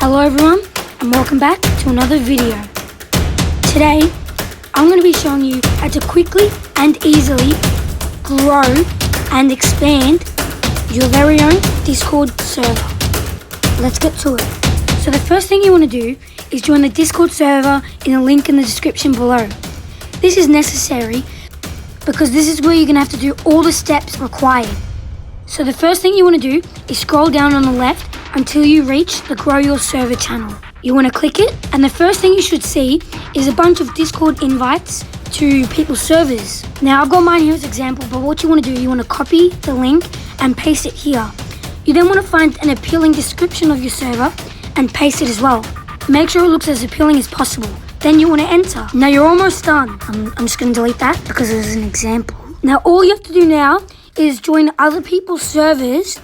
Hello everyone, and welcome back to another video. Today, I'm going to be showing you how to quickly and easily grow and expand your very own Discord server. Let's get to it. So the first thing you want to do is join the Discord server in the link in the description below. This is necessary because this is where you're going to have to do all the steps required. So the first thing you want to do is scroll down on the left until you reach the Grow Your Server channel. You want to click it, and the first thing you should see is a bunch of Discord invites to people's servers. Now I've got mine here as an example, but what you want to do, you want to copy the link and paste it here. You then want to find an appealing description of your server and paste it as well. Make sure it looks as appealing as possible. Then you want to enter. Now you're almost done. I'm just going to delete that because it is an example. Now all you have to do now is join other people's servers,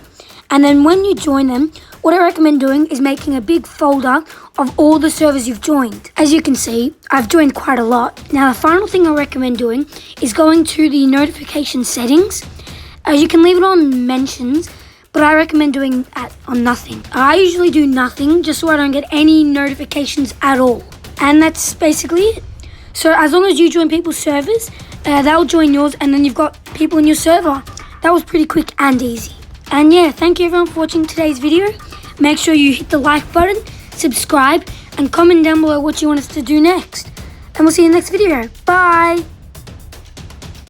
and then when you join them, what I recommend doing is making a big folder of all the servers you've joined. As you can see, I've joined quite a lot. Now the final thing I recommend doing is going to the notification settings. You can leave it on mentions, but I recommend doing it on nothing. I usually do nothing just so I don't get any notifications at all. And that's basically it. So as long as you join people's servers, they'll join yours, and then you've got people in your server. That was pretty quick and easy. And yeah, thank you everyone for watching today's video. Make sure you hit the like button, subscribe, and comment down below what you want us to do next. And we'll see you in the next video. Bye!